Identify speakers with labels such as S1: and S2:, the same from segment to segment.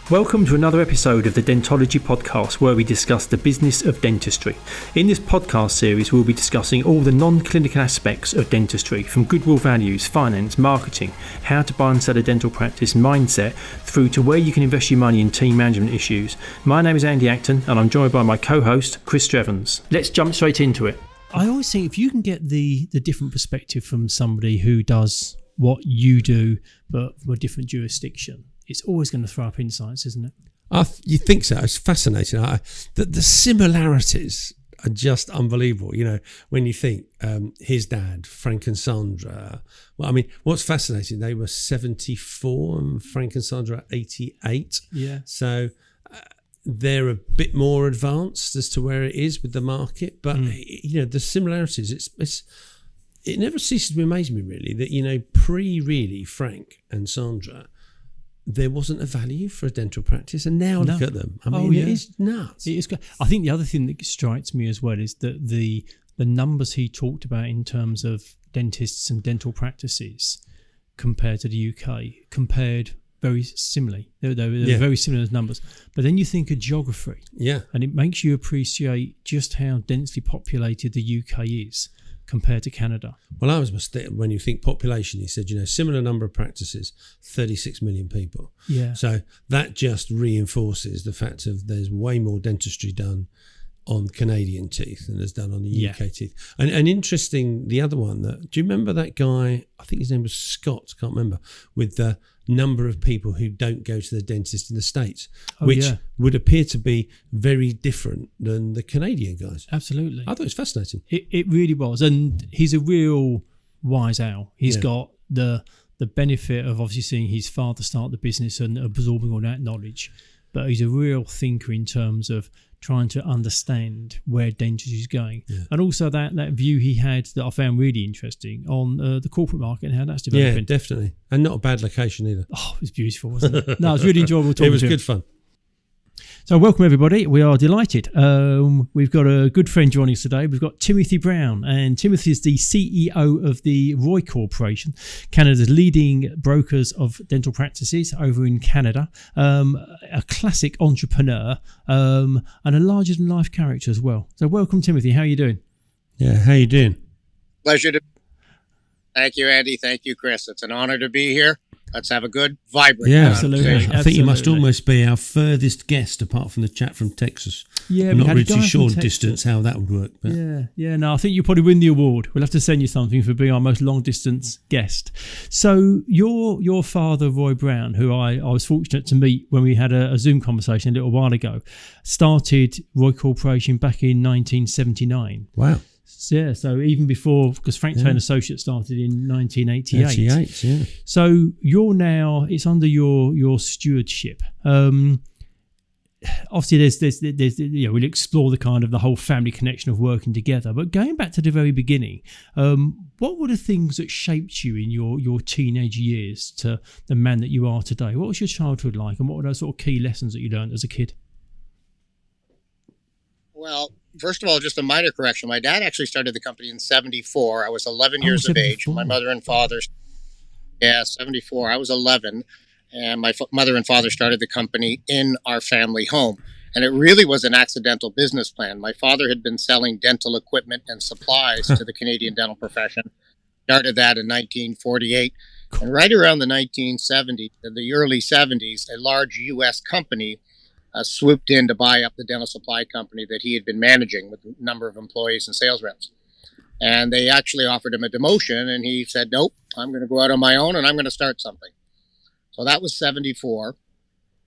S1: Welcome to another episode of the Dentology Podcast, where we discuss the business of dentistry. In this podcast series, we'll be discussing all the non-clinical aspects of dentistry, from goodwill values, finance, marketing, how to buy and sell a dental practice, mindset, through to where you can invest your money in team management issues. My name is Andy Acton, and I'm joined by my co-host, Chris Strevens. Let's jump straight into it. I always think if you can get the different perspective from somebody who does what you do, but from a different jurisdiction, it's always going to throw up insights, isn't it?
S2: You think so? It's fascinating. The similarities are just unbelievable. You know, when you think his dad, Frank and Sandra. Well, I mean, what's fascinating? They were 74 and Frank and Sandra 88.
S1: Yeah.
S2: So they're a bit more advanced as to where it is with the market, but you know, the similarities. It never ceases to amaze me, really, that really Frank and Sandra, there wasn't a value for a dental practice, and now look at them. I mean, it is nuts.
S1: It is. I think the other thing that strikes me as well is that the numbers he talked about in terms of dentists and dental practices compared to the UK compared very similarly. They were very similar as numbers. But then you think of geography, and it makes you appreciate just how densely populated the UK is compared to Canada.
S2: Well, I was mistaken when you think population. He said, similar number of practices, 36 million people.
S1: Yeah.
S2: So that just reinforces the fact of there's way more dentistry done on Canadian teeth than there's done on the UK teeth. And interesting, the other one, do you remember that guy, I think his name was Scott, can't remember, with the number of people who don't go to the dentist in the States, which would appear to be very different than the Canadian guys.
S1: Absolutely.
S2: I thought it was fascinating.
S1: It really was. And he's a real wise owl. He's got the benefit of obviously seeing his father start the business and absorbing all that knowledge. But he's a real thinker in terms of trying to understand where dentistry is going. Yeah. And also that view he had that I found really interesting on the corporate market and how that's developing.
S2: Yeah, definitely. And not a bad location either.
S1: Oh, it was beautiful, wasn't it? No, it was really enjoyable talking to him.
S2: It was good fun.
S1: So welcome everybody. We are delighted. We've got a good friend joining us today. We've got Timothy Brown, and Timothy is the CEO of the ROI Corporation, Canada's leading brokers of dental practices over in Canada. A classic entrepreneur and a larger than life character as well. So welcome, Timothy. How are you doing?
S2: Yeah, how are you doing?
S3: Pleasure to. Thank you, Andy. Thank you, Chris. It's an honor to be here. Let's have a good, vibrant
S1: conversation.
S2: I think you must almost be our furthest guest, apart from the chap from Texas.
S1: Yeah,
S2: I'm not really too sure distance how that would work. But.
S1: No, I think you probably win the award. We'll have to send you something for being our most long distance guest. So your father, Roy Brown, who I was fortunate to meet when we had a Zoom conversation a little while ago, started ROI Corporation back in 1979.
S2: Wow.
S1: Yeah, so even before, because Frank Taylor Associates started in 1988.
S2: 88, yeah.
S1: So you're now, it's under your stewardship. Obviously, there's we'll explore the kind of the whole family connection of working together. But going back to the very beginning, what were the things that shaped you in your teenage years to the man that you are today? What was your childhood like, and what were those sort of key lessons that you learned as a kid?
S3: Well, first of all, just a minor correction. My dad actually started the company in 74. I was 11 years of age. My mother and father, 74. I was 11. And my mother and father started the company in our family home. And it really was an accidental business plan. My father had been selling dental equipment and supplies to the Canadian dental profession. Started that in 1948. And right around the 1970s, in the early 70s, a large U.S. company swooped in to buy up the dental supply company that he had been managing with a number of employees and sales reps. And they actually offered him a demotion, and he said, nope, I'm going to go out on my own, and I'm going to start something. So that was 74.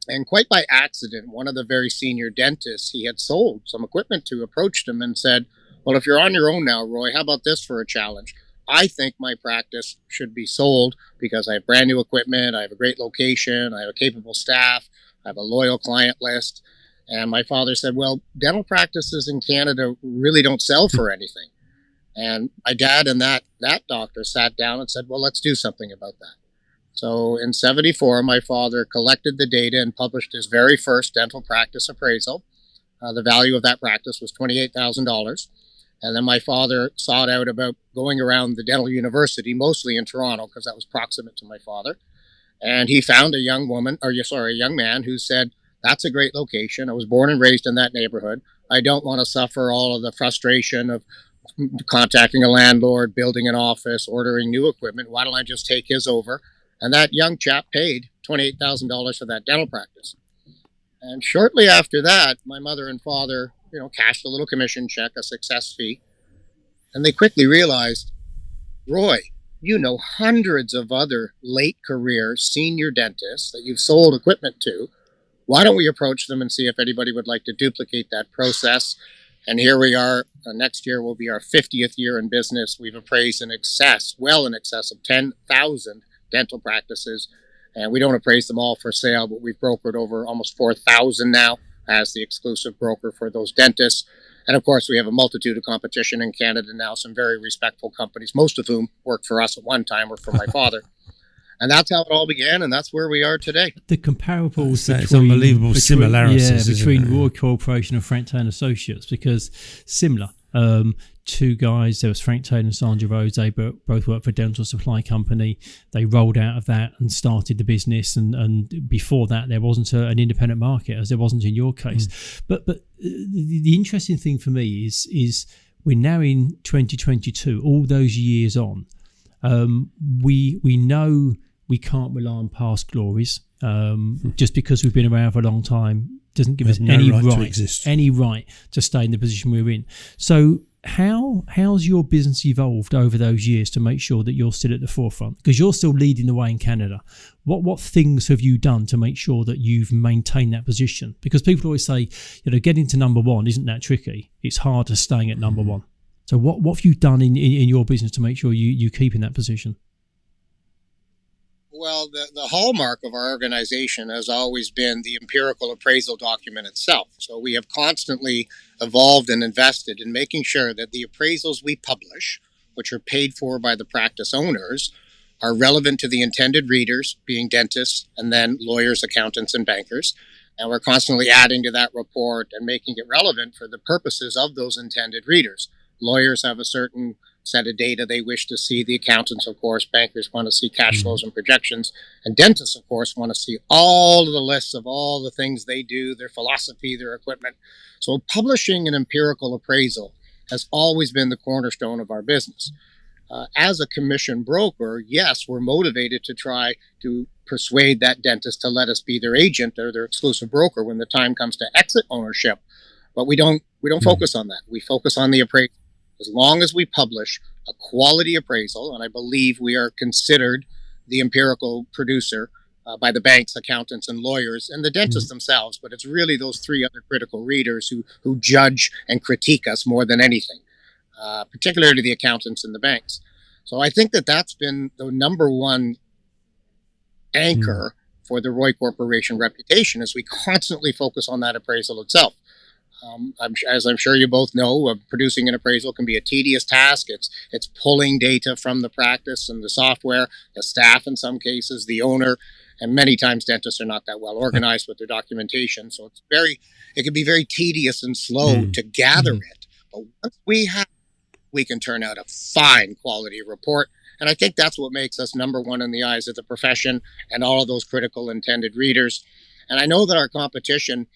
S3: And quite by accident, one of the very senior dentists he had sold some equipment to approached him and said, well, if you're on your own now, Roy, how about this for a challenge? I think my practice should be sold because I have brand new equipment, I have a great location, I have a capable staff, I have a loyal client list. And my father said, well, dental practices in Canada really don't sell for anything. And my dad and that doctor sat down and said, well, let's do something about that. So in 74, my father collected the data and published his very first dental practice appraisal. The value of that practice was $28,000. And then my father sought out about going around the dental university, mostly in Toronto, because that was proximate to my father, And he found a young man who said, that's a great location. I was born and raised in that neighborhood. I don't want to suffer all of the frustration of contacting a landlord, building an office, ordering new equipment. Why don't I just take his over? And that young chap paid $28,000 for that dental practice. And shortly after that, my mother and father, cashed a little commission check, a success fee. And they quickly realized, Roy, hundreds of other late career senior dentists that you've sold equipment to. Why don't we approach them and see if anybody would like to duplicate that process? And here we are. Next year will be our 50th year in business. We've appraised well in excess of 10,000 dental practices. And we don't appraise them all for sale, but we've brokered over almost 4,000 now as the exclusive broker for those dentists. And of course, we have a multitude of competition in Canada now, some very respectful companies, most of whom worked for us at one time, worked for my father. And that's how it all began, and that's where we are today.
S1: The comparables
S2: it's unbelievable similarities
S1: between ROI Corporation and Frank Taylor Associates, because similar. Two guys, there was Frank Taylor and Sandra Rhodes, they both worked for a dental supply company. They rolled out of that and started the business, and before that there wasn't an independent market, as there wasn't in your case. But the interesting thing for me is we're now in 2022, all those years on. We know we can't rely on past glories. Just because we've been around for a long time doesn't give us any right to stay in the position we're in. So how's your business evolved over those years to make sure that you're still at the forefront? Because you're still leading the way in Canada. What things have you done to make sure that you've maintained that position? Because people always say, getting to number one isn't that tricky. It's harder staying at number one. So what have you done in your business to make sure you keep in that position?
S3: Well, the hallmark of our organization has always been the empirical appraisal document itself. So we have constantly evolved and invested in making sure that the appraisals we publish, which are paid for by the practice owners, are relevant to the intended readers, being dentists, and then lawyers, accountants, and bankers. And we're constantly adding to that report and making it relevant for the purposes of those intended readers. Lawyers have a certain set of data they wish to see. The accountants, of course, bankers want to see cash flows and projections. And dentists, of course, want to see all of the lists of all the things they do, their philosophy, their equipment. So publishing an empirical appraisal has always been the cornerstone of our business. As a commission broker, yes, we're motivated to try to persuade that dentist to let us be their agent or their exclusive broker when the time comes to exit ownership. But we don't focus on that. We focus on the appraisal. As long as we publish a quality appraisal, and I believe we are considered the empirical producer by the banks, accountants, and lawyers, and the dentists themselves, but it's really those three other critical readers who judge and critique us more than anything, particularly the accountants and the banks. So I think that's been the number one anchor for the ROI Corporation reputation, is we constantly focus on that appraisal itself. As I'm sure you both know, producing an appraisal can be a tedious task. It's pulling data from the practice and the software, the staff in some cases, the owner, and many times dentists are not that well organized with their documentation. So it can be very tedious and slow to gather it. But once we can turn out a fine quality report. And I think that's what makes us number one in the eyes of the profession and all of those critical intended readers. And I know that our competition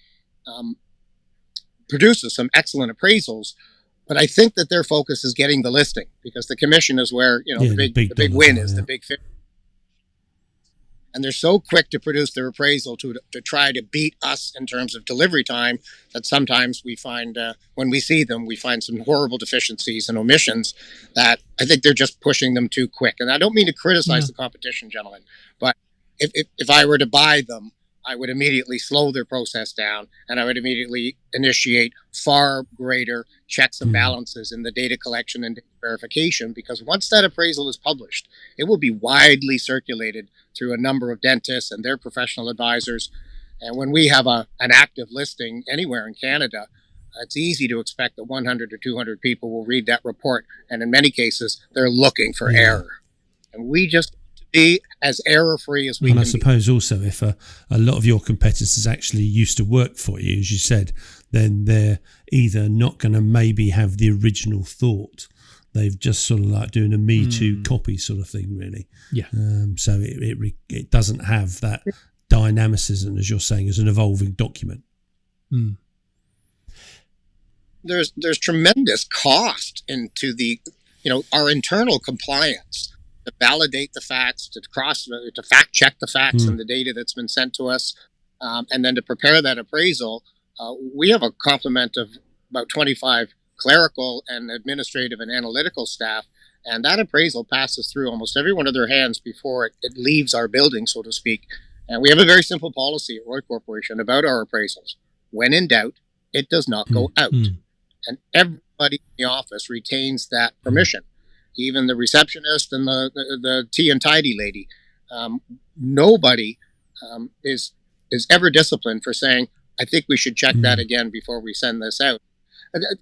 S3: produces some excellent appraisals, but I think that their focus is getting the listing, because the commission is where the big win is, the big fit. And they're so quick to produce their appraisal to try to beat us in terms of delivery time that sometimes we find when we see them, we find some horrible deficiencies and omissions that I think they're just pushing them too quick. And I don't mean to criticize the competition, gentlemen, but if I were to buy them, I would immediately slow their process down, and I would immediately initiate far greater checks and balances in the data collection and data verification, because once that appraisal is published, it will be widely circulated through a number of dentists and their professional advisors. And when we have an active listing anywhere in Canada, it's easy to expect that 100 or 200 people will read that report, and in many cases, they're looking for error. And we just be as error-free as we can be.
S2: And I suppose also if a lot of your competitors actually used to work for you, as you said, then they're either not going to maybe have the original thought They've just sort of like doing a Me Too copy sort of thing, really.
S1: Yeah.
S2: So it doesn't have that dynamicism, as you're saying, as an evolving document.
S1: Mm.
S3: There's tremendous cost into the, our internal compliance to validate the facts, to fact check the facts and the data that's been sent to us, and then to prepare that appraisal. We have a complement of about 25 clerical and administrative and analytical staff, and that appraisal passes through almost every one of their hands before it leaves our building, so to speak. And we have a very simple policy at ROI Corporation about our appraisals. When in doubt, it does not go out. And everybody in the office retains that permission. Even the receptionist and the tea and tidy lady. Nobody is ever disciplined for saying, I think we should check that again before we send this out.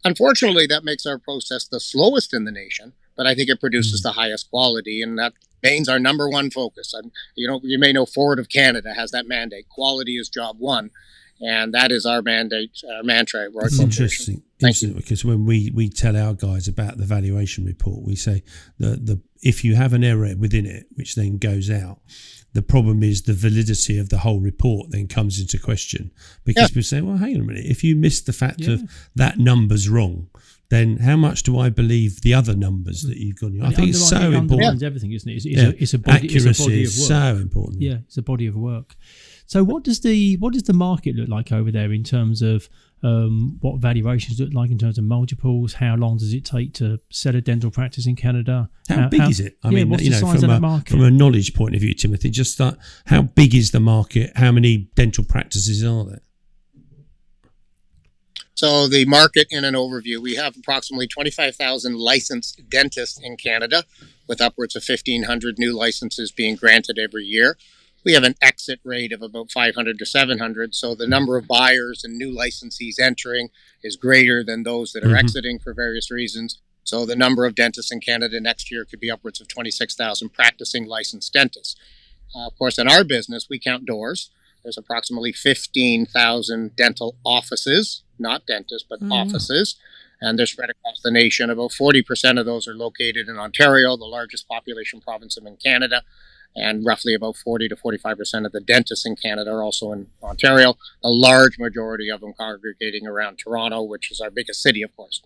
S3: Unfortunately, that makes our process the slowest in the nation, but I think it produces the highest quality, and that remains our number one focus. And you may know Ford of Canada has that mandate. Quality is job one, and that is our mandate, our mantra at ROI Corporation.
S2: Interesting, because when we tell our guys about the valuation report, we say the if you have an error within it, which then goes out, the problem is the validity of the whole report then comes into question, because people say, well, hang on a minute, if you missed the fact of that number's wrong, then how much do I believe the other numbers that you've got? I think it's so important.
S1: Everything, isn't it? It's a body,
S2: accuracy
S1: it's a body of work.
S2: Is so important.
S1: Yeah, it's a body of work. So what does the market look like over there in terms of what valuations look like in terms of multiples? How long does it take to sell a dental practice in Canada?
S2: How big is it? I mean,
S1: what's the size of that market?
S2: From a knowledge point of view, Timothy, just start, how big is the market? How many dental practices are there?
S3: So the market, in an overview, we have approximately 25,000 licensed dentists in Canada, with upwards of 1,500 new licenses being granted every year. We have an exit rate of about 500 to 700, so the number of buyers and new licensees entering is greater than those that are exiting for various reasons. So the number of dentists in Canada next year could be upwards of 26,000 practicing licensed dentists. Of course, in our business, we count doors. There's approximately 15,000 dental offices, not dentists, but offices, and they're spread across the nation. About 40% of those are located in Ontario, the largest population province in Canada, and roughly about 40 to 45% of the dentists in Canada are also in Ontario, a large majority of them congregating around Toronto, which is our biggest city, of course.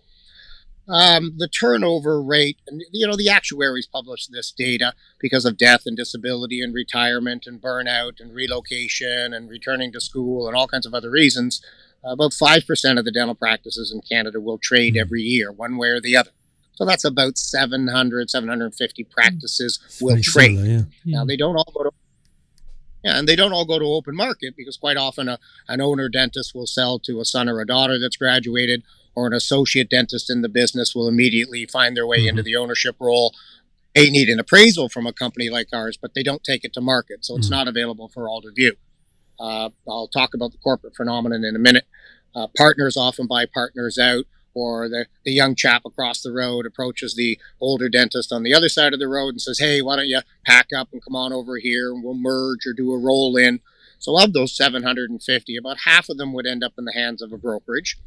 S3: The turnover rate, and the actuaries publish this data because of death and disability and retirement and burnout and relocation and returning to school and all kinds of other reasons. About 5% of the dental practices in Canada will trade every year, one way or the other. So that's about 700, 750 practices will trade.
S2: Similar,
S3: Now they don't all go to and they don't all go to open market, because quite often an owner dentist will sell to a son or a daughter that's graduated, or an associate dentist in the business will immediately find their way into the ownership role. They need an appraisal from a company like ours, but they don't take it to market, so it's not available for all to view. I'll talk about the corporate phenomenon in a minute. Partners often buy partners out, or the young chap across the road approaches the older dentist on the other side of the road and says, hey, why don't you pack up and come on over here and we'll merge or do a roll-in. So of those 750, about half of them would end up in the hands of a brokerage,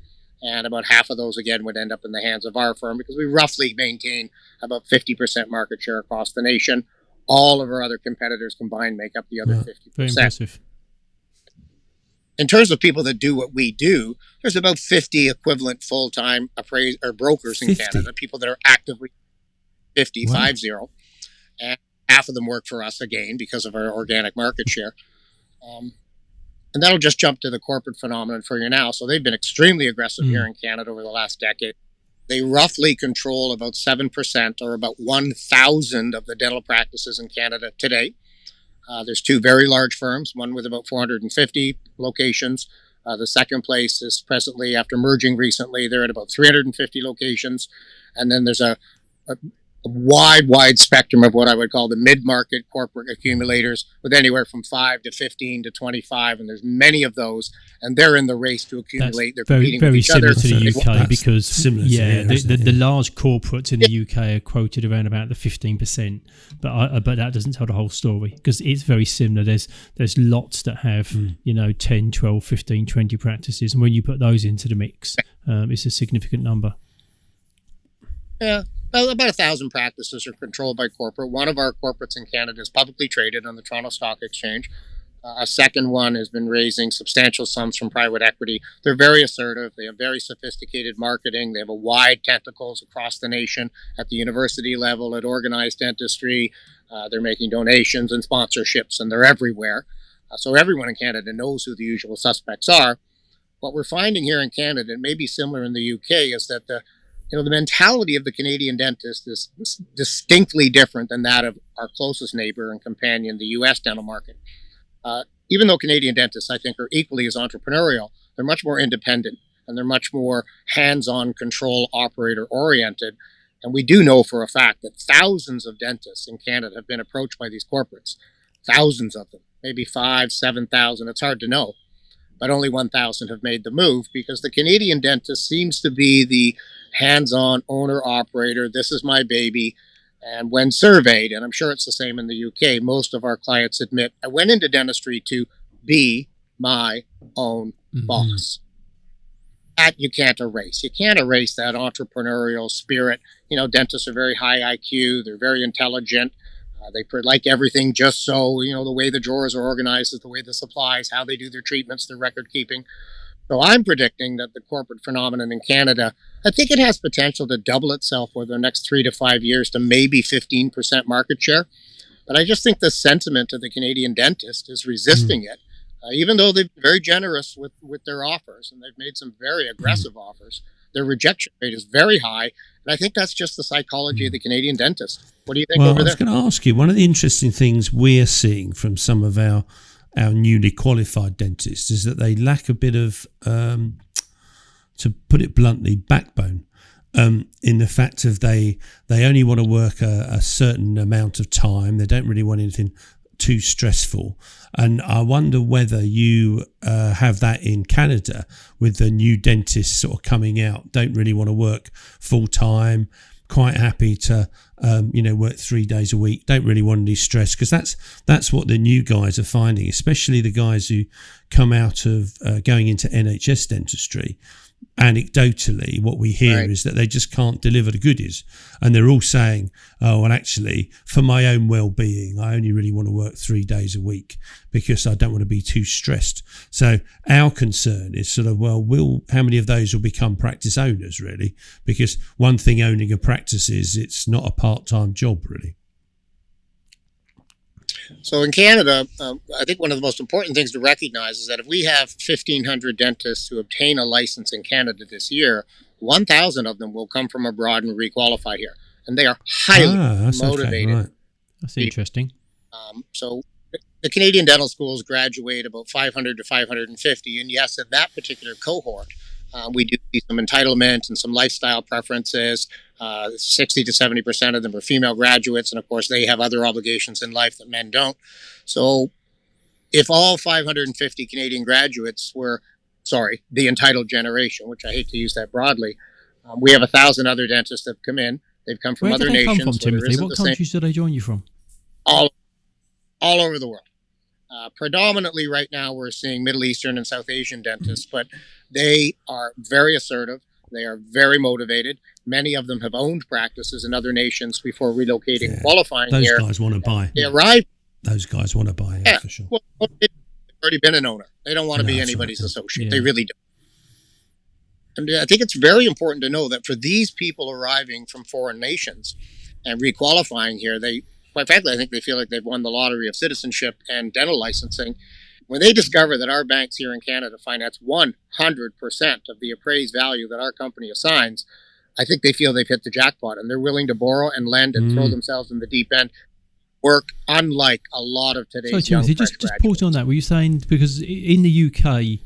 S3: and about half of those, again, would end up in the hands of our firm, because we roughly maintain about 50% market share across the nation. All of our other competitors combined make up the other 50%.
S1: Very impressive.
S3: In terms of people that do what we do, there's about 50 equivalent full-time brokers in Canada, people that are actively 50, and half of them work for us, again, because of our organic market share. And that'll just jump to the corporate phenomenon for you now. So they've been extremely aggressive here in Canada over the last decade. They roughly control about 7%, or about 1,000 of the dental practices in Canada today. There's two very large firms, one with about 450 locations. The second place is presently, after merging recently, they're at about 350 locations. And then there's a wide spectrum of what I would call the mid-market corporate accumulators, with anywhere from 5 to 15 to 25, and there's many of those, and they're in the race to accumulate. They're competing with each other.
S1: Very similar to the UK, because the large corporates in the UK are quoted around about the 15%, but that doesn't tell the whole story, because it's very similar. There's lots that have 10, 12, 15, 20 practices, and when you put those into the mix, it's a significant number.
S3: Yeah. Well, about 1,000 practices are controlled by corporate. One of our corporates in Canada is publicly traded on the Toronto Stock Exchange. A second one has been raising substantial sums from private equity. They're very assertive. They have very sophisticated marketing. They have a wide tentacles across the nation at the university level, at organized dentistry. They're making donations and sponsorships, and they're everywhere. So everyone in Canada knows who the usual suspects are. What we're finding here in Canada, and maybe similar in the UK, is that the mentality of the Canadian dentist is distinctly different than that of our closest neighbor and companion, the U.S. dental market. Even though Canadian dentists, I think, are equally as entrepreneurial, they're much more independent and they're much more hands-on control operator oriented. And we do know for a fact that thousands of dentists in Canada have been approached by these corporates. Thousands of them, maybe 5,000, 7,000. It's hard to know. But only 1,000 have made the move because the Canadian dentist seems to be the hands-on owner operator. This is my baby. And when surveyed, and I'm sure it's the same in the UK, most of our clients admit, I went into dentistry to be my own boss. That you can't erase. You can't erase that entrepreneurial spirit. Dentists are very high IQ. They're very intelligent. They like everything just so, the way the drawers are organized is the way the supplies, how they do their treatments, their record keeping. So I'm predicting that the corporate phenomenon in Canada, I think it has potential to double itself over the next 3 to 5 years to maybe 15% market share. But I just think the sentiment of the Canadian dentist is resisting it, even though they've been very generous with their offers and they've made some very aggressive offers. Their rejection rate is very high. And I think that's just the psychology of the Canadian dentist. What do you think over there?
S2: I was going to ask you, one of the interesting things we're seeing from some of our newly qualified dentists is that they lack a bit of, to put it bluntly, backbone, in the fact of they only want to work a certain amount of time. They don't really want anything too stressful. And I wonder whether you have that in Canada with the new dentists sort of coming out, don't really want to work full time, quite happy to work 3 days a week, don't really want any stress, because that's what the new guys are finding, especially the guys who come out of going into NHS dentistry. Anecdotally, what we hear is that they just can't deliver the goodies, and they're all saying, oh, well, actually, for my own well-being, I only really want to work 3 days a week because I don't want to be too stressed. So our concern is sort of, well, how many of those will become practice owners, really? Because one thing owning a practice is it's not a part-time job, really.
S3: So in Canada, I think one of the most important things to recognize is that if we have 1,500 dentists who obtain a license in Canada this year, 1,000 of them will come from abroad and requalify here. And they are highly motivated.
S1: Okay, right. That's interesting.
S3: So the Canadian dental schools graduate about 500 to 550. And yes, in that particular cohort, we do see some entitlement and some lifestyle preferences. 60 to 70% of them are female graduates. And of course, they have other obligations in life that men don't. So if all 550 Canadian graduates were, the entitled generation, which I hate to use that broadly, we have 1,000 other dentists that have come in. They've come from other nations.
S1: Where do they come from, Timothy? What countries do they join you from?
S3: All over the world. Predominantly right now we're seeing Middle Eastern and South Asian dentists, but they are very assertive. They are very motivated. Many of them have owned practices in other nations before relocating, qualifying
S2: those
S3: here.
S2: Those guys want to buy.
S3: They arrive.
S2: Those guys want to buy, for sure.
S3: Well, they've already been an owner. They don't want to be anybody's associate. Yeah. They really don't. And I think it's very important to know that for these people arriving from foreign nations and requalifying here, quite frankly, I think they feel like they've won the lottery of citizenship and dental licensing. When they discover that our banks here in Canada finance 100% of the appraised value that our company assigns, I think they feel they've hit the jackpot, and they're willing to borrow and lend and throw themselves in the deep end. Work unlike a lot of today's young
S1: Timothy, just pause on that. Were you saying, because in the UK,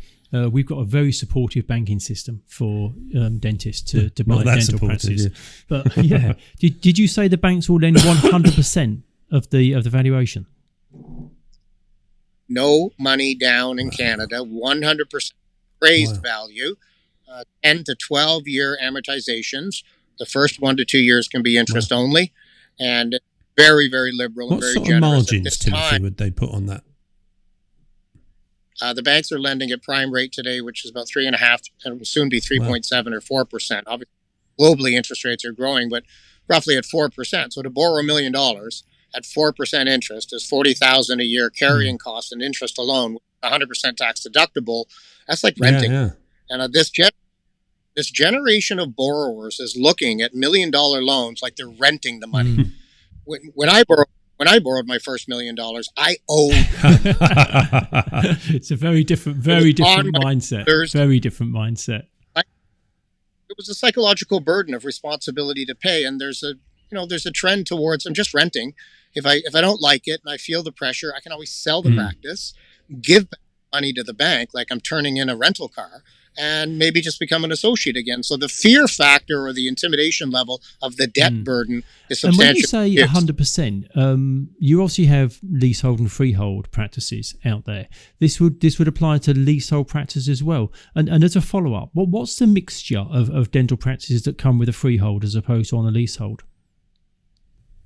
S1: we've got a very supportive banking system for dentists to buy dental practices. Yeah. But yeah, did you say the banks will lend 100% of the valuation?
S3: No money down in Canada, 100% appraised value, 10 to 12-year amortizations. The first 1 to 2 years can be interest only, and very, very liberal and very generous.
S2: What sort of margins, Timothy, would they put on that?
S3: The banks are lending at prime rate today, which is about 3.5%, and will soon be 3.7 or 4%. Obviously, globally, interest rates are growing, but roughly at 4%. So to borrow $1 million at 4% interest is $40,000 a year carrying costs and interest alone, 100% tax deductible. That's like renting. And this generation of borrowers is looking at $1 million loans like they're renting the money. When I borrowed my first $1 million, I owed.
S1: It's a very different mindset. Very different mindset.
S3: It was a psychological burden of responsibility to pay, and there's a trend towards I'm just renting. If I don't like it and I feel the pressure, I can always sell the practice, give money to the bank like I'm turning in a rental car, and maybe just become an associate again. So the fear factor or the intimidation level of the debt burden is substantial.
S1: And when you say 100%, you obviously have leasehold and freehold practices out there. This would apply to leasehold practices as well. And as a follow-up, what's the mixture of dental practices that come with a freehold as opposed to on a leasehold?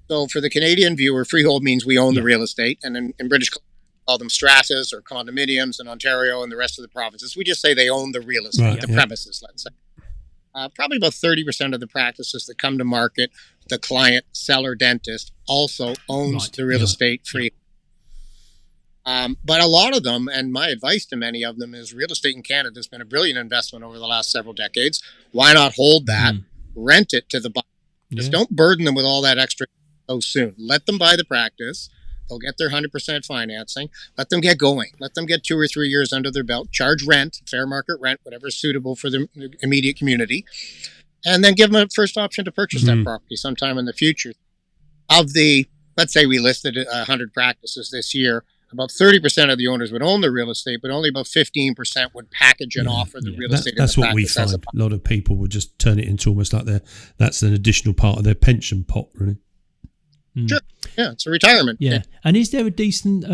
S3: So for the Canadian viewer, freehold means we own the real estate. And in British Columbia, call them stratas or condominiums. In Ontario and the rest of the provinces, we just say they own the real estate, premises, let's say. Probably about 30% of the practices that come to market, the client, seller, dentist also owns the real estate free. But a lot of them, and my advice to many of them is real estate in Canada has been a brilliant investment over the last several decades. Why not hold that, rent it to the buyer? Just don't burden them with all that extra so soon. Let them buy the practice. They'll get their 100% financing. Let them get going. Let them get 2 or 3 years under their belt. Charge rent, fair market rent, whatever is suitable for the immediate community. And then give them a first option to purchase that property sometime in the future. Let's say we listed 100 practices this year, about 30% of the owners would own the real estate, but only about 15% would package and offer the real estate.
S2: That's what we find. A lot of people would just turn it into almost like that's an additional part of their pension pot, really.
S3: Sure. Yeah, it's a retirement.
S1: Yeah. And is there a decent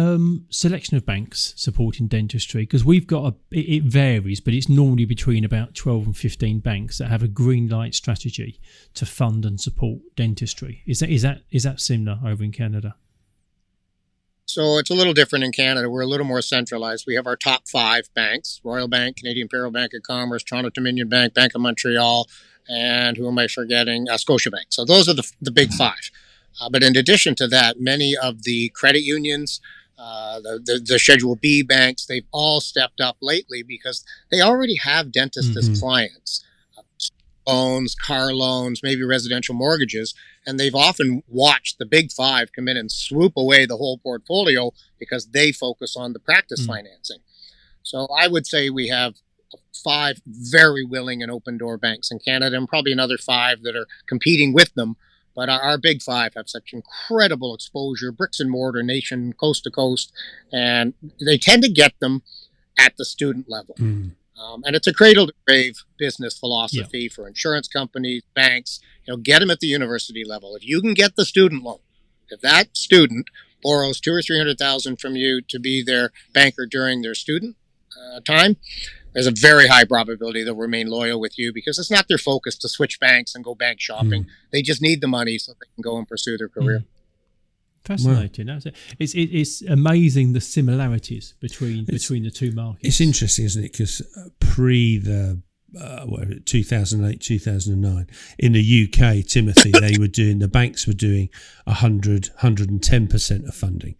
S1: selection of banks supporting dentistry? Because we've got it varies, but it's normally between about 12 and 15 banks that have a green light strategy to fund and support dentistry. Is that similar over in Canada?
S3: So it's a little different in Canada. We're a little more centralized. We have our top 5 banks: Royal Bank, Canadian Imperial Bank of Commerce, Toronto Dominion Bank, Bank of Montreal, and who am I forgetting? Scotiabank. So those are the big 5. But in addition to that, many of the credit unions, the Schedule B banks, they've all stepped up lately because they already have dentists as clients. Loans, car loans, maybe residential mortgages, and they've often watched the big 5 come in and swoop away the whole portfolio because they focus on the practice financing. So I would say we have 5 very willing and open door banks in Canada, and probably another 5 that are competing with them. But our big 5 have such incredible exposure, bricks and mortar, nation, coast to coast, and they tend to get them at the student level. And it's a cradle to grave business philosophy for insurance companies, banks. Get them at the university level. If you can get the student loan, if that student borrows $200,000 or $300,000 from you to be their banker during their student time, there's a very high probability they'll remain loyal with you because it's not their focus to switch banks and go bank shopping. They just need the money so they can go and pursue their career.
S1: Fascinating. Wow. It's amazing the similarities between the two markets.
S2: It's interesting, isn't it? Because pre the 2008, 2009 in the UK, Timothy, the banks were doing 110% of funding.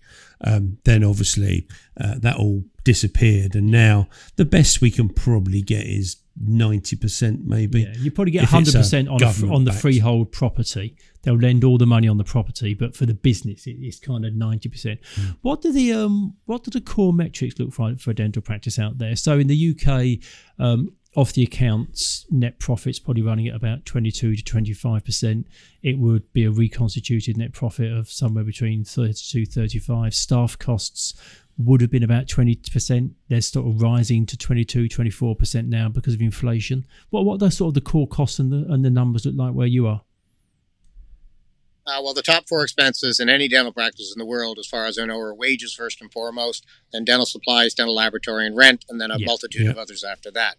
S2: Then obviously that all disappeared, and now the best we can probably get is 90%, maybe.
S1: Yeah, you probably get 100% on the freehold property. They'll lend all the money on the property, but for the business, it's kind of 90%. What do the core metrics look like for a dental practice out there? So in the UK, off the accounts, net profit's probably running at about 22 to 25%. It would be a reconstituted net profit of somewhere between 32, 35. Staff costs would have been about 20%. They're sort of rising to 22, 24% now because of inflation. What are sort of the core costs and the numbers look like where you are?
S3: Well, the top 4 expenses in any dental practice in the world, as far as I know, are wages first and foremost, then dental supplies, dental laboratory, and rent, and then a multitude of others after that.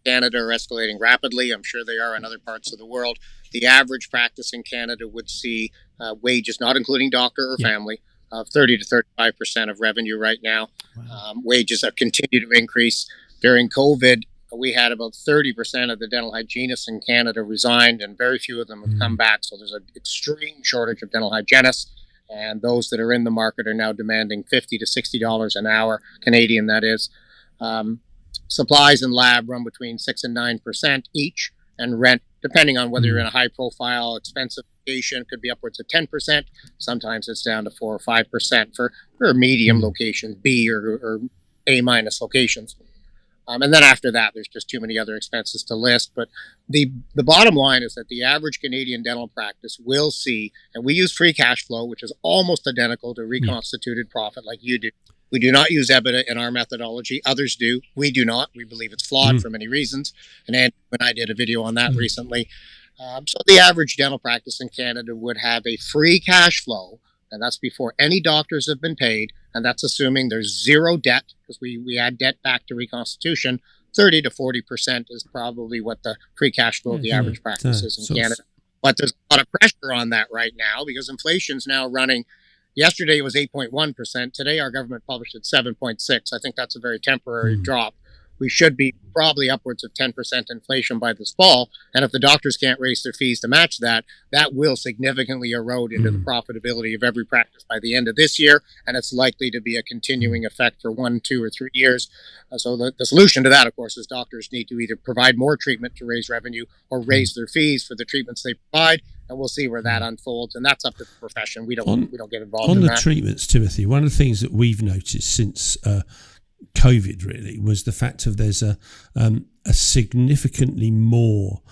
S3: Canada are escalating rapidly. I'm sure they are in other parts of the world. The average practice in Canada would see wages, not including doctor or family, of 30 to 35% of revenue right now. Wow. Wages have continued to increase. During COVID, we had about 30% of the dental hygienists in Canada resigned, and very few of them have come back. So there's an extreme shortage of dental hygienists, and those that are in the market are now demanding $50 to $60 an hour, Canadian that is. Supplies and lab run between 6 and 9% each, and rent, depending on whether you're in a high-profile, expensive location, could be upwards of 10%. Sometimes it's down to 4 or 5% for medium locations, B or A- locations. And then after that, there's just too many other expenses to list. But the bottom line is that the average Canadian dental practice will see, and we use free cash flow, which is almost identical to reconstituted profit like you do. We do not use EBITDA in our methodology. Others do. We do not. We believe it's flawed for many reasons. And Andrew and I did a video on that recently. So the average dental practice in Canada would have a free cash flow, and that's before any doctors have been paid, and that's assuming there's zero debt, because we add debt back to reconstitution. 30 to 40% is probably what the free cash flow of the average practice is in Canada. But there's a lot of pressure on that right now, because inflation's now running. Yesterday it was 8.1%. Today our government published at 7.6. I think that's a very temporary drop. We should be probably upwards of 10% inflation by this fall. And if the doctors can't raise their fees to match that, that will significantly erode into the profitability of every practice by the end of this year. And it's likely to be a continuing effect for 1, 2, or 3 years. So the solution to that, of course, is doctors need to either provide more treatment to raise revenue or raise their fees for the treatments they provide. And we'll see where that unfolds. And that's up to the profession. We don't get involved in that.
S2: On the treatments, Timothy, one of the things that we've noticed since COVID really was the fact of there's a significantly more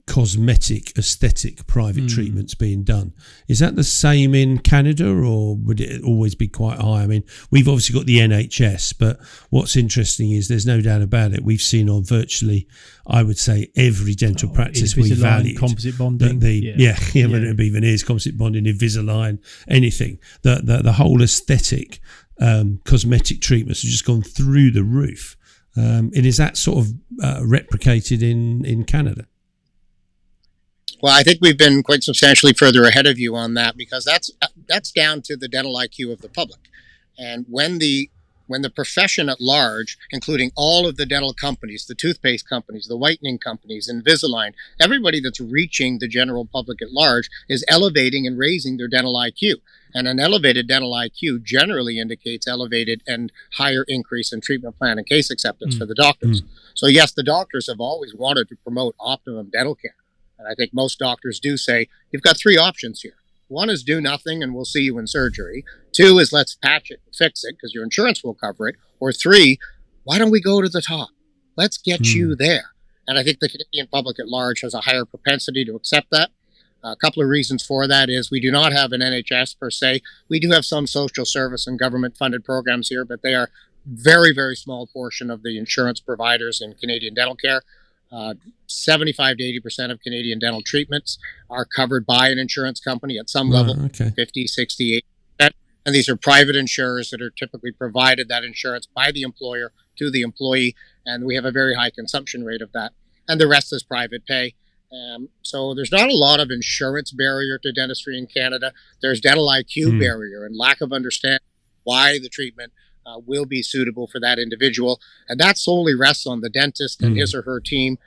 S2: cosmetic, aesthetic private treatments being done. Is that the same in Canada, or would it always be quite high? I mean, we've obviously got the NHS, but what's interesting is there's no doubt about it. We've seen on virtually, I would say, every dental practice we valued.
S1: Composite bonding.
S2: Whether it be veneers, composite bonding, Invisalign, anything. The whole aesthetic cosmetic treatments have just gone through the roof. And is that sort of replicated in Canada?
S3: Well, I think we've been quite substantially further ahead of you on that, because that's down to the dental IQ of the public. And when the profession at large, including all of the dental companies, the toothpaste companies, the whitening companies, Invisalign, everybody that's reaching the general public at large is elevating and raising their dental IQ. And an elevated dental IQ generally indicates elevated and higher increase in treatment plan and case acceptance for the doctors. So yes, the doctors have always wanted to promote optimum dental care. And I think most doctors do say, you've got 3 options here. 1 is do nothing and we'll see you in surgery. 2 is let's patch it, fix it, because your insurance will cover it. Or 3, why don't we go to the top? Let's get you there. And I think the Canadian public at large has a higher propensity to accept that. A couple of reasons for that is we do not have an NHS per se. We do have some social service and government funded programs here, but they are very, very small portion of the insurance providers in Canadian dental care. 75 to 80% of Canadian dental treatments are covered by an insurance company at some level, 50, 60, 80%. And these are private insurers that are typically provided that insurance by the employer to the employee. And we have a very high consumption rate of that. And the rest is private pay. So there's not a lot of insurance barrier to dentistry in Canada. There's dental IQ barrier and lack of understanding why the treatment will be suitable for that individual. And that solely rests on the dentist and his or her team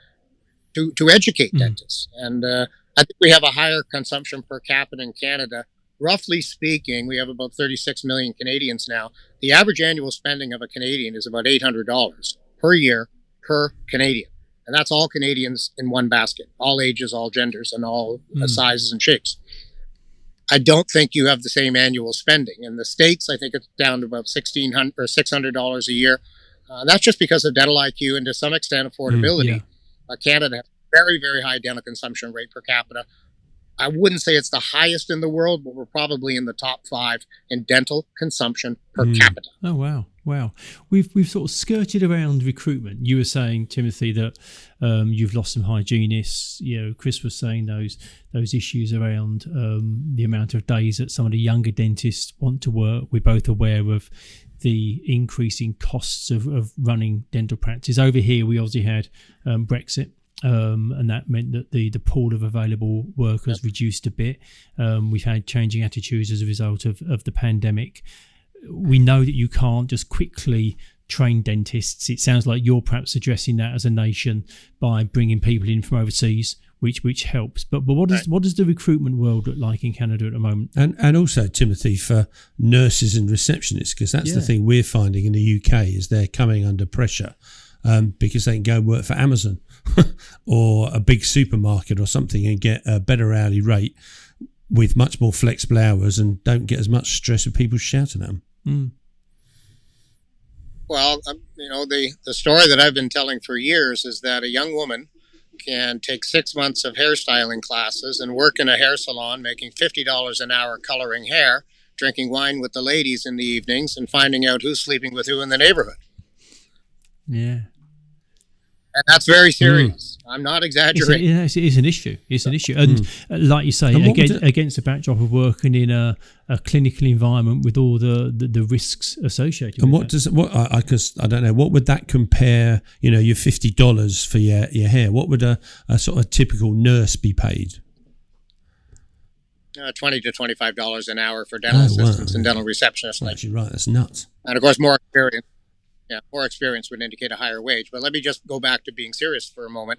S3: to educate dentists. And I think we have a higher consumption per capita in Canada. Roughly speaking, we have about 36 million Canadians now. The average annual spending of a Canadian is about $800 per year per Canadian. And that's all Canadians in one basket, all ages, all genders, and all sizes and shapes. I don't think you have the same annual spending. In the States, I think it's down to about $1,600 or $600 a year. That's just because of dental IQ and to some extent affordability. Canada has a very, very high dental consumption rate per capita. I wouldn't say it's the highest in the world, but we're probably in the top 5 in dental consumption per capita.
S1: Oh, wow. Wow. We've sort of skirted around recruitment. You were saying, Timothy, that you've lost some hygienists. You know, Chris was saying those issues around the amount of days that some of the younger dentists want to work. We're both aware of the increasing costs of running dental practice. Over here, we obviously had Brexit. And that meant that the pool of available workers reduced a bit. We've had changing attitudes as a result of the pandemic. We know that you can't just quickly trained dentists. It sounds like you're perhaps addressing that as a nation by bringing people in from overseas, which helps. But what does the recruitment world look like in Canada at the moment?
S2: And also, Timothy, for nurses and receptionists, because that's the thing we're finding in the UK is they're coming under pressure because they can go work for Amazon or a big supermarket or something and get a better hourly rate with much more flexible hours and don't get as much stress with people shouting at them.
S1: Mm.
S3: Well, the story that I've been telling for years is that a young woman can take 6 months of hairstyling classes and work in a hair salon making $50 an hour coloring hair, drinking wine with the ladies in the evenings, and finding out who's sleeping with who in the neighborhood.
S1: Yeah.
S3: And that's very serious. I'm not exaggerating.
S1: It is an issue. It's an issue. And like you say, against the backdrop of working in a clinical environment with all the risks associated
S2: and
S1: with
S2: I don't know, what would that compare, your $50 for your hair? What would a sort of typical nurse be paid?
S3: $20 to $25 an hour for dental assistants and dental receptionists.
S2: That's actually right. That's nuts.
S3: And of course, more experience. Yeah, more experience would indicate a higher wage. But let me just go back to being serious for a moment.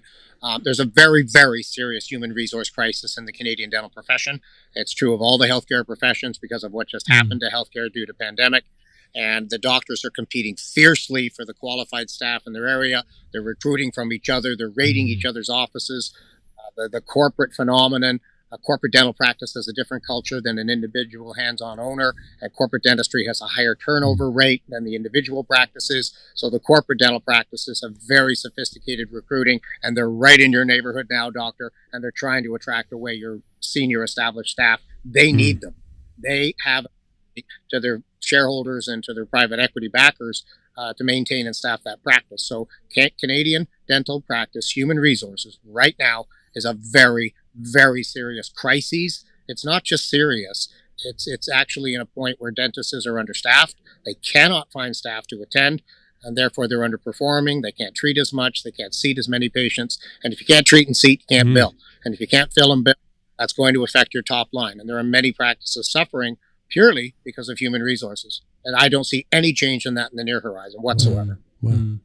S3: There's a very, very serious human resource crisis in the Canadian dental profession. It's true of all the healthcare professions because of what just happened to healthcare due to pandemic. And the doctors are competing fiercely for the qualified staff in their area. They're recruiting from each other. They're raiding each other's offices. The corporate phenomenon. A corporate dental practice has a different culture than an individual hands-on owner, and corporate dentistry has a higher turnover rate than the individual practices. So the corporate dental practices have very sophisticated recruiting, and they're right in your neighborhood now, doctor, and they're trying to attract away your senior established staff. They need them. They have to their shareholders and to their private equity backers to maintain and staff that practice. So Canadian dental practice human resources right now is a very, very serious crisis. It's not just serious. It's actually in a point where dentists are understaffed. They cannot find staff to attend, and therefore they're underperforming. They can't treat as much. They can't seat as many patients. And if you can't treat and seat, you can't bill. And if you can't fill and bill, that's going to affect your top line. And there are many practices suffering purely because of human resources. And I don't see any change in that in the near horizon whatsoever.
S2: Wow.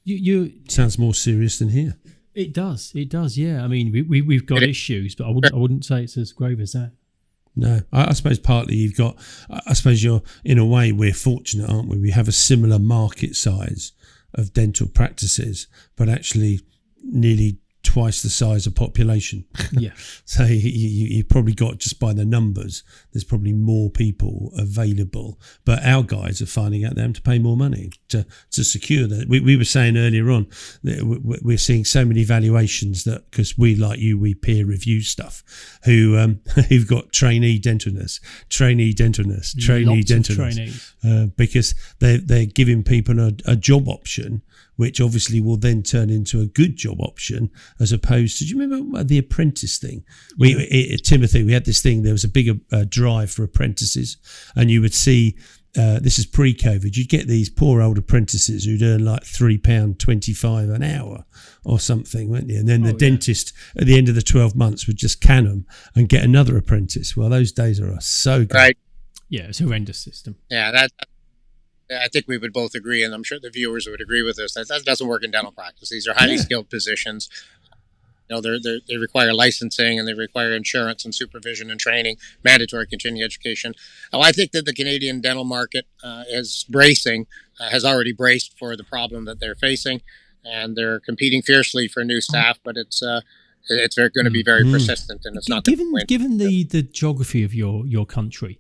S1: You
S2: sounds more serious than here.
S1: It does, yeah. I mean, we've got issues, but I wouldn't say it's as grave as that.
S2: No, I suppose partly I suppose you're, in a way, we're fortunate, aren't we? We have a similar market size of dental practices, but actually nearly twice the size of population.
S1: Yeah.
S2: So you probably got, just by the numbers, there's probably more people available. But our guys are finding out they have to pay more money to secure that. We were saying earlier on that we're seeing so many valuations that, because we, like you, we peer review stuff, who've got trainee dental nurse, because they're giving people a job option, which obviously will then turn into a good job option, as opposed to, do you remember the apprentice thing? Timothy, we had this thing, there was a bigger drive for apprentices, and you would see, this is pre-COVID, you'd get these poor old apprentices who'd earn like £3.25 an hour or something, wouldn't you? And then the dentist at the end of the 12 months would just can them and get another apprentice. Well, those days are so good.
S3: Right.
S1: Yeah, it's a horrendous system.
S3: Yeah, I think we would both agree, and I'm sure the viewers would agree with us, that doesn't work in dental practice. These are highly skilled positions. They require licensing, and they require insurance and supervision and training, mandatory continuing education. I think that the Canadian dental market is has already braced for the problem that they're facing, and they're competing fiercely for new staff, but it's going to be very persistent, and it's not
S1: given the geography of your country.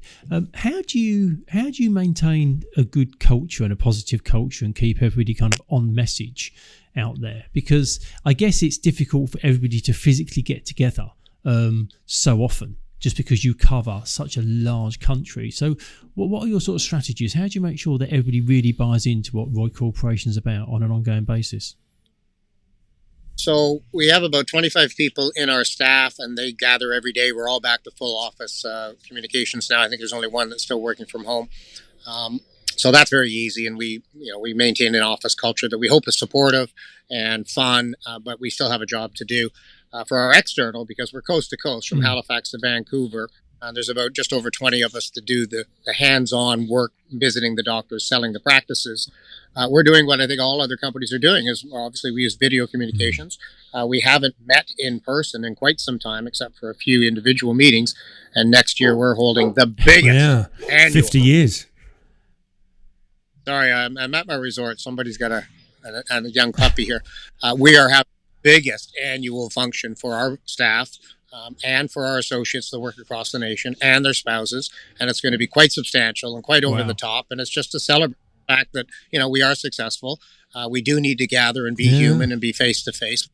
S1: How do you maintain a good culture and a positive culture and keep everybody kind of on message out there? Because I guess it's difficult for everybody to physically get together so often, just because you cover such a large country. So what are your sort of strategies? How do you make sure that everybody really buys into what ROI Corporation is about on an ongoing basis?
S3: So we have about 25 people in our staff, and they gather every day. We're all back to full office communications now. I think there's only one that's still working from home. So that's very easy, and we maintain an office culture that we hope is supportive and fun, but we still have a job to do. For our external, because we're coast to coast, from Halifax to Vancouver, There's about just over 20 of us to do the hands-on work, visiting the doctors, selling the practices. We're doing what I think all other companies are doing is obviously we use video communications. We haven't met in person in quite some time, except for a few individual meetings. And next year we're holding the biggest annual.
S2: 50 years.
S3: Sorry, I'm at my resort. Somebody's got a young puppy here. We are having the biggest annual function for our staff and for our associates that work across the nation and their spouses. And it's going to be quite substantial and quite over the top. And it's just to celebrate the fact that, we are successful. We do need to gather and be human and be face-to-face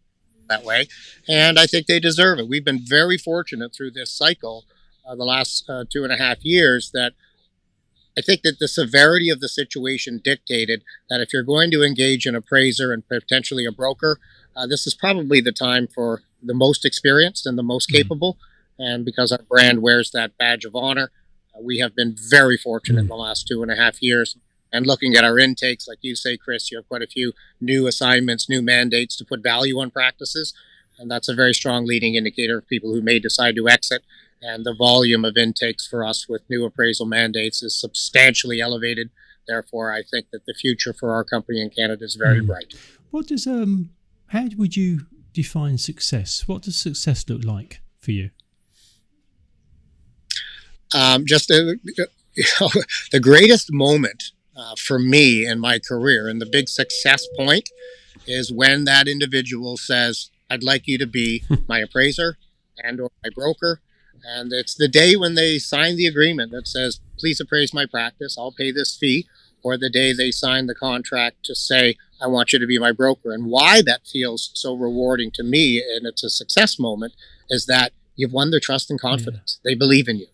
S3: that way. And I think they deserve it. We've been very fortunate through this cycle the last 2.5 years that I think that the severity of the situation dictated that if you're going to engage an appraiser and potentially a broker, this is probably the time for the most experienced and the most capable. And because our brand wears that badge of honor, we have been very fortunate in the last 2.5 years. And looking at our intakes, like you say, Chris, you have quite a few new assignments, new mandates to put value on practices. And that's a very strong leading indicator of people who may decide to exit. And the volume of intakes for us with new appraisal mandates is substantially elevated. Therefore, I think that the future for our company in Canada is very bright.
S1: What does how would you define success? What does success look like for you?
S3: The greatest moment for me in my career and the big success point is when that individual says, I'd like you to be my appraiser and or my broker. And it's the day when they sign the agreement that says, please appraise my practice, I'll pay this fee, or the day they sign the contract to say, I want you to be my broker. And why that feels so rewarding to me, and it's a success moment, is that you've won their trust and confidence. They believe in you,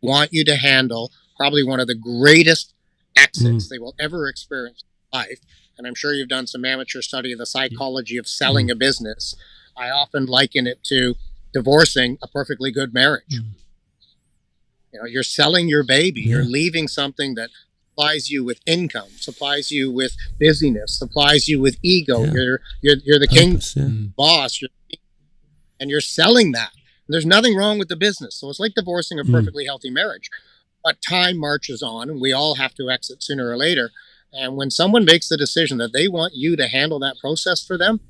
S3: want you to handle probably one of the greatest exits they will ever experience in life. And I'm sure you've done some amateur study of the psychology of selling a business. I often liken it to divorcing a perfectly good marriage. You're selling your baby. You're leaving something that supplies you with income, supplies you with busyness, supplies you with ego. You're the king boss, and you're selling that. And there's nothing wrong with the business. So it's like divorcing a perfectly healthy marriage. But time marches on, and we all have to exit sooner or later. And when someone makes the decision that they want you to handle that process for them,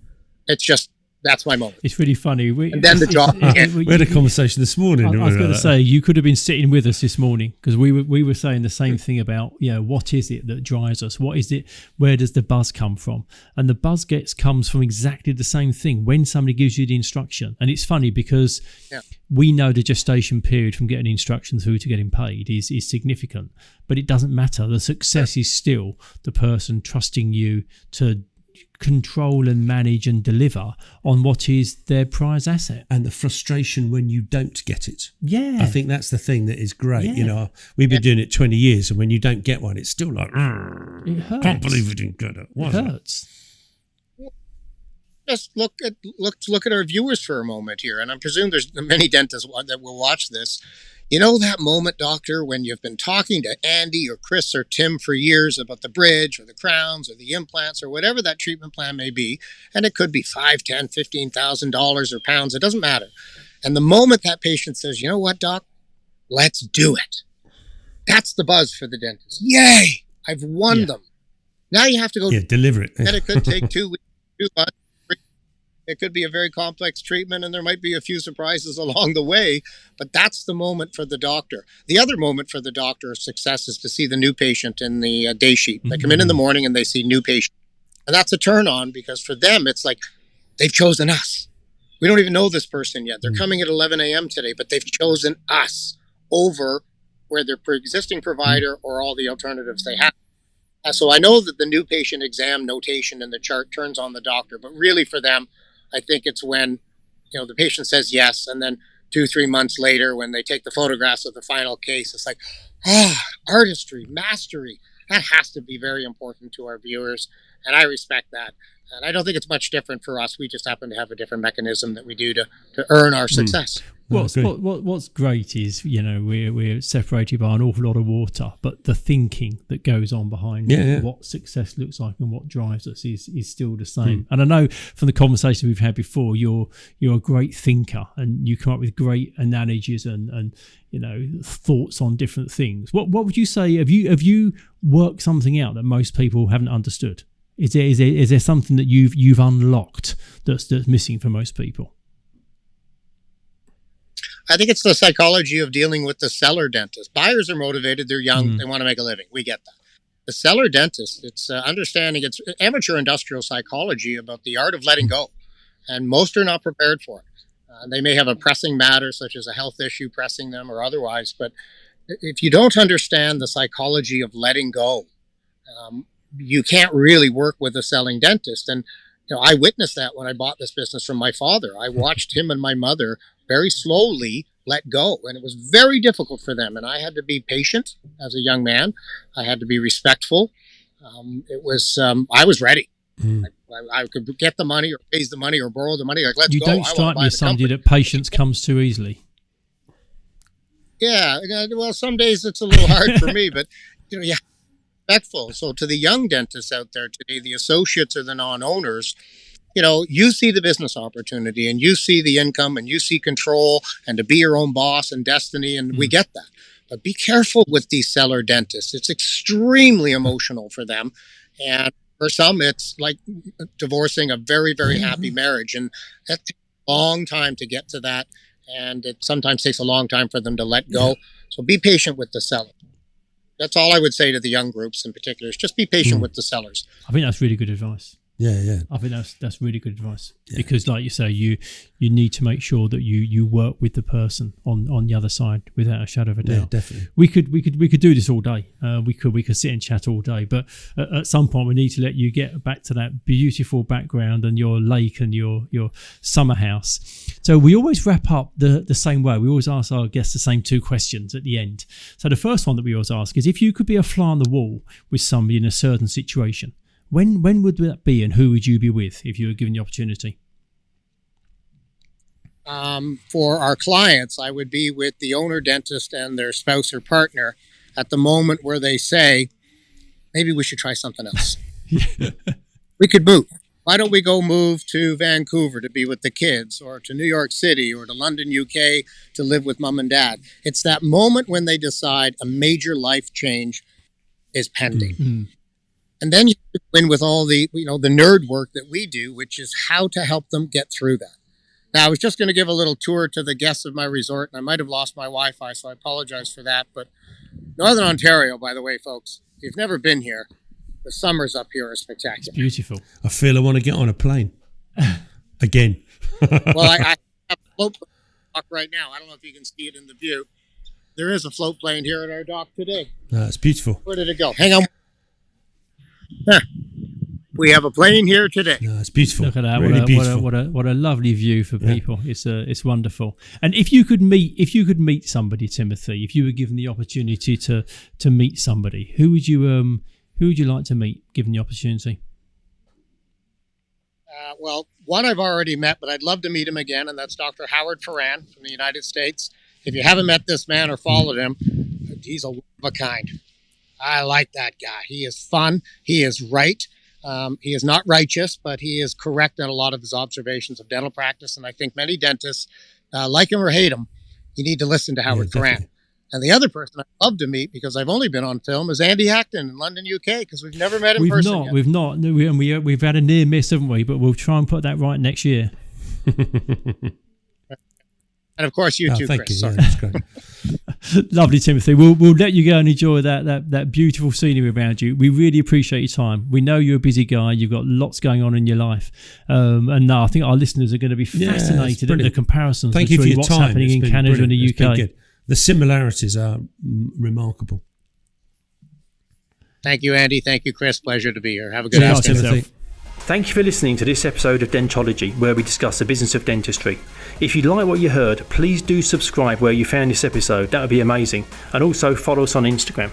S3: it's just, that's my moment.
S1: It's really funny.
S3: And then the job.
S2: We had a conversation this morning.
S1: I was going to say, you could have been sitting with us this morning because we were saying the same thing about, what is it that drives us? What is it? Where does the buzz come from? And the buzz comes from exactly the same thing when somebody gives you the instruction. And it's funny because we know the gestation period from getting instruction through to getting paid is significant, but it doesn't matter. The success is still the person trusting you to control and manage and deliver on what is their prize asset.
S2: And the frustration when you don't get it.
S1: Yeah.
S2: I think that's the thing that is great. We've been doing it 20 years, and when you don't get one, it's still like,
S1: it hurts.
S2: Can't believe we didn't get it.
S1: It hurts.
S3: Just look at our viewers for a moment here, and I presume there's many dentists that will watch this. That moment, doctor, when you've been talking to Andy or Chris or Tim for years about the bridge or the crowns or the implants or whatever that treatment plan may be, and it could be $5,000, $10,000, $15,000 or pounds, it doesn't matter. And the moment that patient says, you know what, doc, let's do it. That's the buzz for the dentist. Yay, I've won them. Now you have to go
S2: deliver it.
S3: And it could take 2 weeks, 2 months. It could be a very complex treatment, and there might be a few surprises along the way, but that's the moment for the doctor. The other moment for the doctor of success is to see the new patient in the day sheet. They come in the morning and they see new patient. And that's a turn on because for them, it's like they've chosen us. We don't even know this person yet. They're coming at 11 a.m. today, but they've chosen us over where their pre-existing provider or all the alternatives they have. So I know that the new patient exam notation in the chart turns on the doctor, but really for them, I think it's when, the patient says yes, and then 2-3 months later, when they take the photographs of the final case, it's like, artistry, mastery. That has to be very important to our viewers, and I respect that. And I don't think it's much different for us. We just happen to have a different mechanism that we do to earn our success.
S1: What's great is, we're separated by an awful lot of water, but the thinking that goes on behind what success looks like and what drives us is still the same. And I know from the conversation we've had before, you're a great thinker and you come up with great analogies and thoughts on different things. What would you say? Have you worked something out that most people haven't understood? Is there something that you've unlocked that's missing for most people?
S3: I think it's the psychology of dealing with the seller dentist. Buyers are motivated. They're young. They want to make a living. We get that. The seller dentist, it's understanding, it's amateur industrial psychology about the art of letting go. And most are not prepared for it. They may have a pressing matter, such as a health issue pressing them or otherwise. But if you don't understand the psychology of letting go, you can't really work with a selling dentist. And I witnessed that when I bought this business from my father. I watched him and my mother very slowly let go, and it was very difficult for them. And I had to be patient as a young man. I had to be respectful. I was ready. I could get the money or raise the money or borrow the money. Like, let's go.
S1: You don't strike me as somebody that patience comes too easily.
S3: Yeah. Well, some days it's a little hard for me, but respectful. So to the young dentists out there today, the associates or the non-owners, you see the business opportunity and you see the income and you see control and to be your own boss and destiny. And we get that. But be careful with these seller dentists. It's extremely emotional for them. And for some, it's like divorcing a very, very happy marriage. And that takes a long time to get to that. And it sometimes takes a long time for them to let go. So be patient with the seller. That's all I would say to the young groups in particular, is just be patient with the sellers.
S1: I think that's really good advice.
S2: Yeah.
S1: I think that's really good advice because, like you say, you need to make sure that you work with the person on the other side without a shadow of a doubt.
S2: Yeah, definitely.
S1: We could do this all day. We could sit and chat all day, but at some point we need to let you get back to that beautiful background and your lake and your summer house. So we always wrap up the same way. We always ask our guests the same two questions at the end. So the first one that we always ask is, if you could be a fly on the wall with somebody in a certain situation, when would that be, and who would you be with if you were given the opportunity?
S3: For our clients, I would be with the owner dentist and their spouse or partner at the moment where they say, maybe we should try something else. We could move. Why don't we go move to Vancouver to be with the kids, or to New York City, or to London, UK to live with mom and dad? It's that moment when they decide a major life change is pending. Mm-hmm. And then you go in with all the, the nerd work that we do, which is how to help them get through that. Now, I was just going to give a little tour to the guests of my resort, and I might have lost my Wi-Fi, so I apologize for that. But Northern Ontario, by the way, folks, if you've never been here, the summers up here are spectacular.
S1: It's beautiful.
S2: I feel I want to get on a plane again.
S3: Well, I have a float plane right now. I don't know if you can see it in the view. There is a float plane here at our dock today.
S2: It's beautiful.
S3: Where did it go? Hang on. We have a plane here today.
S2: No, it's beautiful.
S1: Look at that!
S2: Really beautiful.
S1: What a lovely view for people. It's wonderful. And if you could meet somebody, Timothy, if you were given the opportunity to meet somebody, who would you like to meet, given the opportunity?
S3: Well, one I've already met, but I'd love to meet him again, and that's Dr. Howard Ferran from the United States. If you haven't met this man or followed him, he's a one of a kind. I like that guy. He is fun. He is right. He is not righteous, but he is correct in a lot of his observations of dental practice. And I think many dentists, like him or hate him, you need to listen to Howard Ferran. And the other person I'd love to meet, because I've only been on film, is Andy Hackton in London, UK, because we've never met in person yet.
S1: We've not. We've had a near miss, haven't we? But we'll try and put that right next year.
S3: And of course, you too,
S2: thank
S3: Chris.
S2: you. Yeah, that's great.
S1: Lovely, Timothy. We'll let you go and enjoy that beautiful scenery around you. We really appreciate your time. We know you're a busy guy. You've got lots going on in your life. And I think our listeners are going to be fascinated at the comparisons between what's happening in Canada and the UK.
S2: The similarities are remarkable.
S3: Thank you, Andy. Thank you, Chris. Pleasure to be here. Have a good afternoon.
S1: Thank you for listening to this episode of Dentology, where we discuss the business of dentistry. If you like what you heard, please do subscribe where you found this episode. That would be amazing. And also follow us on Instagram.